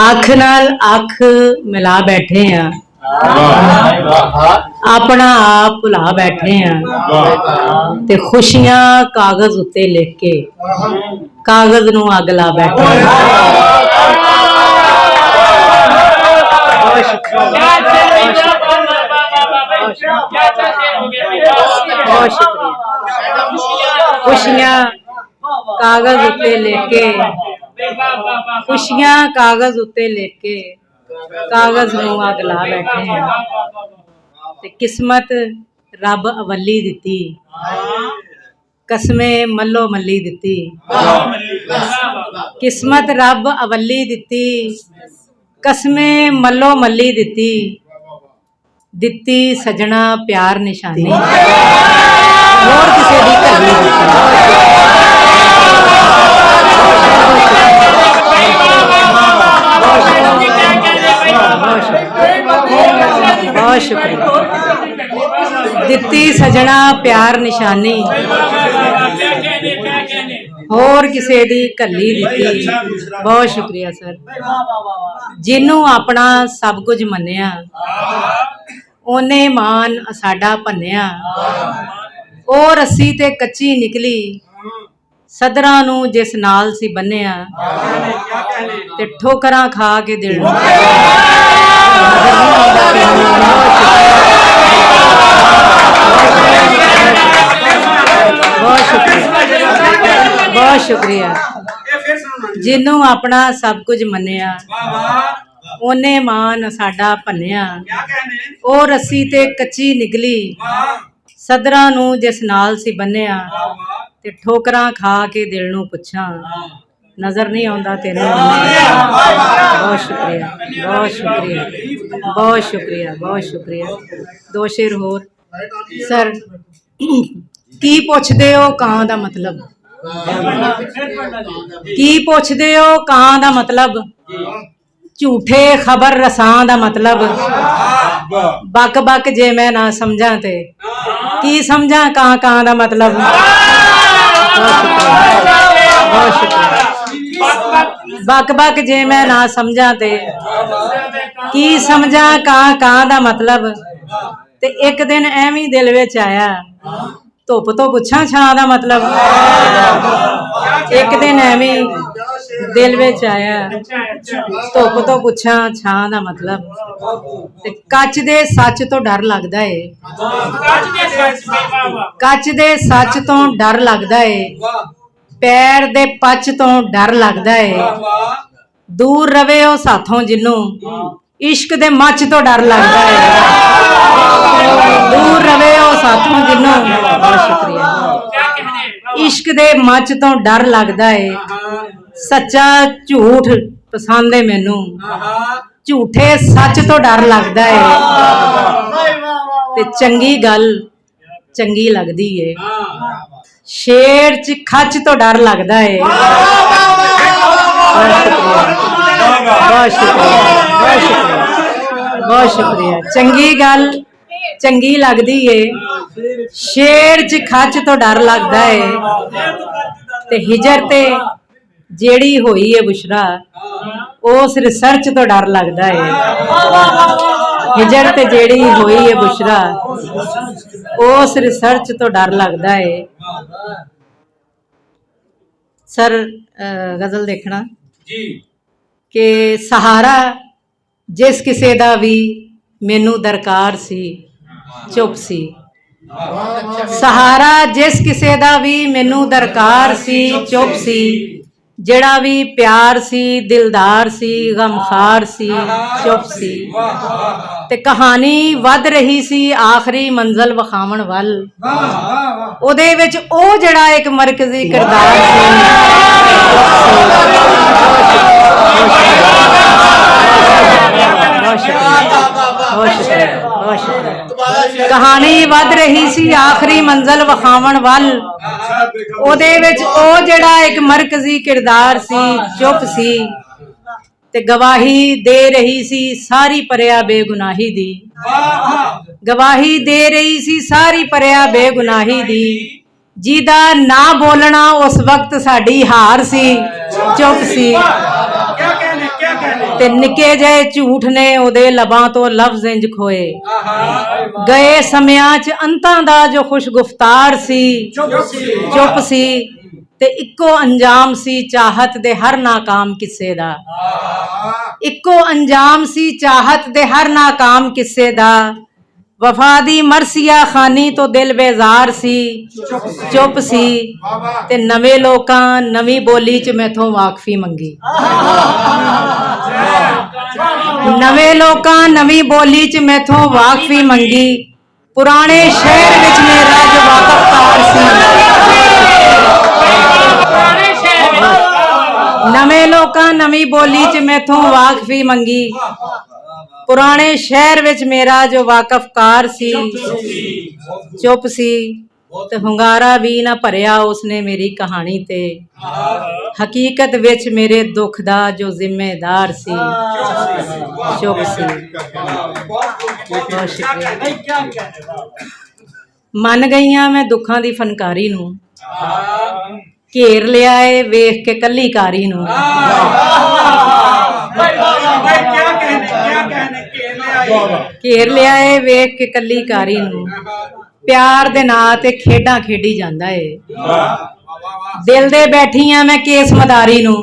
अख नाल अख मिला बैठे हैं, अपना आप भुला बैठे हैं ते खुशियां कागज उत्ते लिख के कागज नूं अग ला बैठे हैं। बहुत शुक्रिया। खुशियां कागज उत्ते लिख के खुशियां कागज उत्ते लिख के कागज नूं अग ला बैठे हैं ते किस्मत रब अवली दिती, कसमें मल्लो मल्ली दिती। किस्मत रब अवली दिती, कसमें मल्लो मल्ली दिती। दिती सजना प्यार निशानी, होर किसे दी कली बहुत शुक्रिया। दिती सजना प्यार निशानी, होर किसे दी कली दिती। बहुत शुक्रिया सर। जिन्नू अपना सब कुछ मन्निया ओने मान साडा भन्निया। ओ रस्सी ते कच्ची निकली सदरां नू जिस नाल सी बन्निया ते ठोकरां खा के दिल बहुत शुक्रिया। जिन्नू अपना सब कुछ मन्निया ओने मान साडा भन्निया। ओ रस्सी ते कच्ची निकली सदरां नू जिस नाल सी बन्निया ते ठोकरां खा के दिल नू पुछां नजर नहीं आउंदा तेनू। बहुत शुक्रिया, बहुत शुक्रिया, बहुत शुक्रिया, बहुत शुक्रिया। दो शेर होर सर। की पुछदे हो कां दा मतलब, की पुछदे हो कां दा मतलब। झूठे खबर रसां दा मतलब। बक बक जे मैं ना समझा ते की समझा कां कां दा मतलब। बहुत शुक्रिया। बक बक जे मैं ना समझा ते की समझा कां कां दा मतलब। ते एक दिन एवं दिल विच आया धुप तो पुछां छां दा मतलब। एक दिन एवं दिल विच आया धुप तो पुछां छां दा मतलब। ते कच दे सच तो डर लगदा है, कच दे सच तो डर लगदा है। पैर दे पच तो डर लगदा है। दूर रवे ओ साथों जिन्नू इश्क दे मच तो डर लगदा है। दूर रवे ओ साथों जिन्नू। बहुत शुक्रिया। इश्क दे मच तो डर लगदा है। सच्चा झूठ पसंद है मैनू, झूठे सच तो डर लगदा है। ते चंगी गल चंगी लगदी है। शेर च खच तो डर लगदा है। बहुत शुक्रिया, बहुत शुक्रिया, बहुत शुक्रिया। चंगी गल चंगी लगदी है। शेर च खच तो डर लगदा है। ते हिजर ते जेड़ी होई है बुशरा उस रिसर्च तो डर लगदा है। हिजर ते जेड़ी होई है बुशरा उस रिसर्च तो डर लगदा है। सर गजल देखना कि सहारा जिस किसे दा भी मैनू दरकार सी चुप सी। सहारा जिस किसे दा भी मैनू दरकार सी चुप सी। जेड़ा भी प्यार सी दिलदार सी गमखार सी चुप सी। ते कहानी वध रही सी आखिरी मंजिल विखावण वल। ओदे विच ओ जेड़ा एक मरकजी किरदार सी। कहानी वध रही सी आखिरी मंजिल विखावण वल। ओदे विच ओ जेड़ा एक मरकजी किरदार सी चुप सी। ते गवाही दे रही सी सारी परिया बेगुनाही दी। गवाही दे रही सी सारी परिया बेगुनाही दी। जिदा ना बोलना उस वक्त साडी हार सी चुप सी। ਤੇ ਨਿੱਕੇ ਜਿਹੇ ਝੂਠ ਨੇ ਉਹਦੇ ਲਬਾਂ ਤੋਂ ਲਫ਼ਜ਼ ਇੰਜ ਖੋਏ। ਗਏ ਸਮਿਆਂ 'ਚ ਅੰਤਾਂ ਦਾ ਜੋ ਖੁਸ਼ ਗੁਫ਼ਤਾਰ ਸੀ, ਚੁੱਪ ਸੀ ਤੇ ਇੱਕੋ ਅੰਜਾਮ ਸੀ ਚਾਹਤ ਦੇ ਹਰ ਨਾਕਾਮ ਕਿੱਸੇ ਦਾ। ਇੱਕੋ ਅੰਜਾਮ ਸੀ ਚਾਹਤ ਦੇ ਹਰ ਨਾਕਾਮ ਕਿੱਸੇ ਦਾ। ਵਫਾ ਦੀ ਮਰਸੀਆ ਖਾਨੀ ਤੋਂ ਦਿਲ ਬੇਜ਼ਾਰ ਸੀ, ਚੁੱਪ ਸੀ ਤੇ ਨਵੇਂ ਲੋਕਾਂ ਨਵੀਂ ਬੋਲੀ 'ਚ ਮੈਥੋਂ ਵਾਕਫੀ ਮੰਗੀ। ਨਵੇਂ ਲੋਕਾਂ ਨਵੀਂ ਬੋਲੀ 'ਚ ਮੈਥੋਂ ਵਾਕਫੀ ਮੰਗੀ। ਪੁਰਾਣੇ ਸ਼ਹਿਰ ਵਿੱਚ ਮੇਰਾ ਜੋ ਵਾਕਫਕਾਰ ਸੀ। ਨਵੇਂ ਲੋਕਾਂ ਨਵੀਂ ਬੋਲੀ 'ਚ ਮੈਥੋਂ ਵਾਕਫੀ ਮੰਗੀ। ਪੁਰਾਣੇ ਸ਼ਹਿਰ ਵਿੱਚ ਮੇਰਾ ਜੋ ਵਾਕਫਕਾਰ ਸੀ, ਚੁੱਪ ਸੀ ਤੇ ਹੁੰਗਾਰਾ ਵੀ ਨਾ ਭਰਿਆ ਉਸਨੇ ਮੇਰੀ ਕਹਾਣੀ ਤੇ। ਹਕੀਕਤ ਵਿੱਚ ਮੇਰੇ ਦੁੱਖ ਦਾ ਜੋ ਜ਼ਿੰਮੇਦਾਰ ਸੀ, ਚੁੱਪ ਸੀ। ਮੰਨ ਗਈਆਂ ਮੈਂ ਦੁੱਖਾਂ ਦੀ ਫਨਕਾਰੀ ਨੂੰ, ਘੇਰ ਲਿਆ ਏ ਵੇਖ ਕੇ ਕੱਲੀ ਕਾਰੀ ਨੂੰ। ਘੇਰ ਲਿਆ ਏ ਵੇਖ ਕੇ ਕੱਲੀ ਕਾਰੀ ਨੂੰ। ਪਿਆਰ ਦੇ ਨਾਂ ਤੇ ਖੇਡਾਂ ਖੇਡੀ ਜਾਂਦਾ ਏ। ਦਿਲ ਦੇ ਬੈਠੀ ਆ ਮੈਂ ਕੇਸ ਮਦਾਰੀ ਨੂੰ।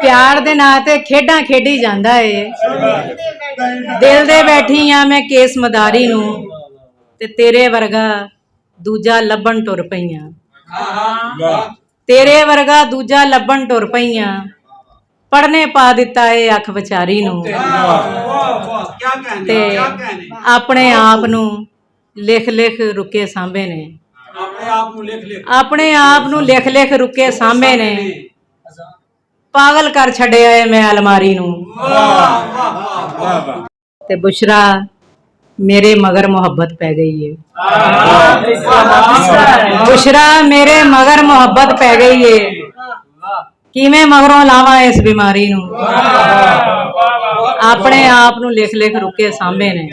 ਪਿਆਰ ਦੇ ਨਾਂ ਤੇ ਖੇਡਾਂ ਖੇਡੀ ਜਾਂਦਾ ਏ। ਦਿਲ ਦੇ ਬੈਠੀ ਆ ਮੈਂ ਕੇਸ ਮਦਾਰੀ ਨੂੰ ਤੇ ਤੇਰੇ ਵਰਗਾ ਦੂਜਾ ਲੱਭਣ ਟੁਰ ਪਈਆਂ। ਤੇਰੇ ਵਰਗਾ ਦੂਜਾ ਲੱਭਣ ਟੁਰ ਪਈਆਂ। ਪੜਨੇ ਪਾ ਦਿੱਤਾ ਏ ਅੱਖ ਵਿਚਾਰੀ ਨੂੰ ਤੇ ਆਪਣੇ ਆਪ ਨੂੰ ਲਿਖ ਲਿਖ ਰੁਕੇ ਸਾਂਭੇ ਨੇ। ਆਪਣੇ ਆਪ ਨੂੰ ਲਿਖ ਲਿਖ ਰੁਕੇ ਸਾਂਭੇ ਨੇ। ਪਾਗਲ ਕਰ ਛੱਡਿਆ ਏ ਮੈਂ ਅਲਮਾਰੀ ਨੂੰ ਤੇ ਬੁਸ਼ਰਾ ਮੇਰੇ ਮਗਰ ਮੁਹੱਬਤ ਪੈ ਗਈ ਏ। ਬੁਸ਼ਰਾ ਮੇਰੇ ਮਗਰ ਮੁਹੱਬਤ ਪੈ ਗਈ ਏ। ਕਿਵੇਂ ਮਗਰੋਂ ਲਾਵਾਂ ਇਸ ਬਿਮਾਰੀ ਨੂੰ। ਆਪਣੇ ਆਪ ਨੂੰ ਲਿਖ ਲਿਖ ਰੁਕੇ ਸਾਂਭੇ ਨੇ।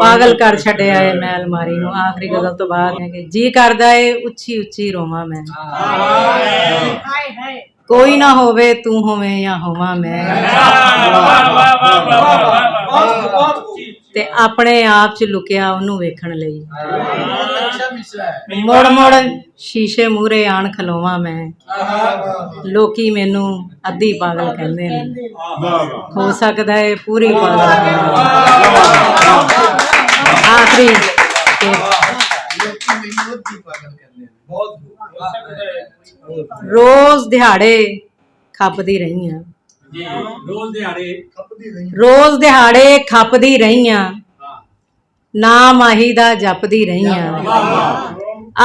ਪਾਗਲ ਕਰ ਛੱਡਿਆ ਏ ਮੈਂ ਅਲਮਾਰੀ ਨੂੰ। ਆਖਰੀ ਗਜ਼ਲ ਤੋਂ ਬਾਅਦ ਹੈ ਕਿ ਜੀ ਕਰਦਾ ਏ ਉੱਚੀ ਉੱਚੀ ਰੋਵਾਂ ਮੈਂ। ਕੋਈ ਨਾ ਹੋਵੇ ਤੂੰ ਹੋਵੇਂ ਜਾਂ ਹੋਵਾਂ ਮੈਂ। ਤੇ ਆਪਣੇ ਆਪ 'ਚ ਲੁਕਿਆ ਉਹਨੂੰ ਵੇਖਣ ਲਈ। ਮੁੜ ਮੁੜ ਸ਼ੀਸ਼ੇ ਮੂਹਰੇ ਆਣ ਖਲੋਵਾਂ ਮੈਂ। ਲੋਕੀ ਮੈਨੂੰ ਅੱਧੀ ਪਾਗਲ ਕਹਿੰਦੇ ਨੇ। ਹੋ ਸਕਦਾ ਏ ਪੂਰੀ ਪਾਗਲ। ਆਖਰੀ ਰੋਜ਼ ਦਿਹਾੜੇ ਖੱਪਦੀ ਰਹੀ ਆਂ। ਰੋਜ਼ ਦਿਹਾੜੇ ਖੱਪਦੀ ਰਹੀ ਆਂ। ਨਾ ਮਾਹੀ ਦਾ ਜਪਦੀ ਰਹੀ ਆਂ।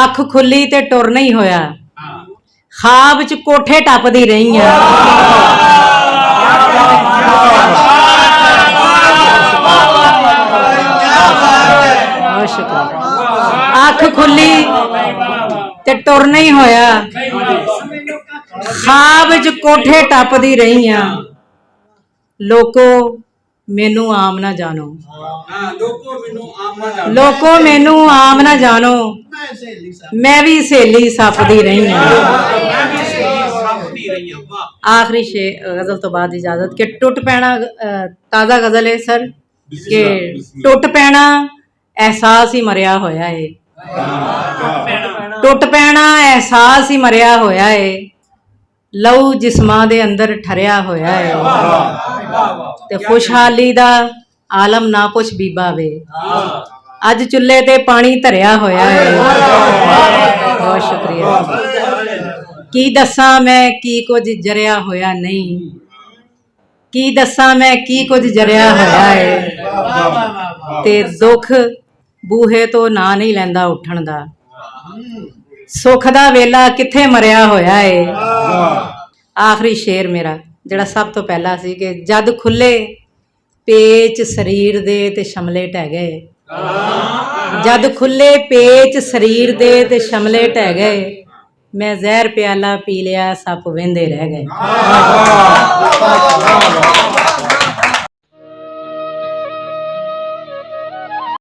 ਅੱਖ ਖੁੱਲੀ ਤੇ ਟੁਰ ਨਹੀਂ ਹੋਇਆ। ਖਾਬ 'ਚ ਕੋਠੇ ਟੱਪਦੀ ਰਹੀ ਆਂ। ਅੱਖ ਖੁੱਲੀ ਤੇ ਟੁਰ ਨਹੀਂ ਹੋਇਆ। ਖਾਬ 'ਚ ਕੋਠੇ ਟੱਪਦੀ ਰਹੀ ਆਂ। ਲੋਕੋ ਮੈਨੂੰ ਆਮ ਨਾ ਜਾਣੋ। ਲੋਕੋ ਮੈਨੂੰ ਆਮ ਨਾ ਜਾਣੋ। ਮੈਂ ਵੀ ਸਹੇਲੀ ਸੱਪਦੀ ਰਹੀ ਆਂ। ਆਖਰੀ ਗਜ਼ਲ ਤੋਂ ਬਾਅਦ ਇਜਾਜ਼ਤ ਕਿ ਟੁੱਟ ਪੈਣਾ ਤਾਜ਼ਾ ਗਜ਼ਲ ਹੈ ਸਰ ਕਿ ਟੁੱਟ ਪੈਣਾ ਅਹਿਸਾਸ ਹੀ ਮਰਿਆ ਹੋਇਆ ਏ। ਟੁੱਟ ਪੈਣਾ ਅਹਿਸਾਸ ਹੀ ਮਰਿਆ ਹੋਇਆ ਏ। ਲਹੂ ਜਿਸਮਾਂ ਦੇ ਅੰਦਰ ਠਰਿਆ ਹੋਇਆ ਏ ਤੇ ਖੁਸ਼ਹਾਲੀ ਦਾ ਆਲਮ ਨਾ ਪੁੱਛ ਬੀਬਾ ਵੇ। ਅੱਜ ਚੁੱਲ੍ਹੇ ਤੇ ਪਾਣੀ ਧਰਿਆ ਹੋਇਆ ਏ। ਬਹੁਤ ਸ਼ੁਕਰੀਆ। ਕੀ ਦੱਸਾਂ ਮੈਂ ਕੀ ਕੁਝ ਜਰਿਆ ਹੋਇਆ ਨਹੀਂ। ਕੀ ਦੱਸਾਂ ਮੈਂ ਕੀ ਕੁਝ ਜਰਿਆ ਹੋਇਆ ਏ ਤੇ ਦੁੱਖ ਬੂਹੇ ਤੋਂ ਨਾਂ ਨਹੀਂ ਲੈਂਦਾ ਉੱਠਣ ਦਾ। ਸੁੱਖ ਦਾ ਵੇਲਾ ਕਿੱਥੇ ਮਰਿਆ ਹੋਇਆ ਏ। ਆਖਰੀ ਸ਼ੇਰ ਮੇਰਾ ਜਿਹੜਾ ਸਭ ਤੋਂ ਪਹਿਲਾ ਸੀ ਕਿ ਜਦ ਖੁੱਲੇ ਪੇਚ ਸਰੀਰ ਦੇ ਤੇ ਸ਼ਮਲੇ ਢਹਿ ਗਏ। ਜਦ ਖੁੱਲੇ ਪੇਚ ਸਰੀਰ ਦੇ ਤੇ ਸ਼ਮਲੇ ਢਹਿ ਗਏ। ਮੈਂ ਜ਼ਹਿਰ ਪਿਆਲਾ ਪੀ ਲਿਆ ਸੱਪ ਵਹਿੰਦੇ ਰਹਿ ਗਏ।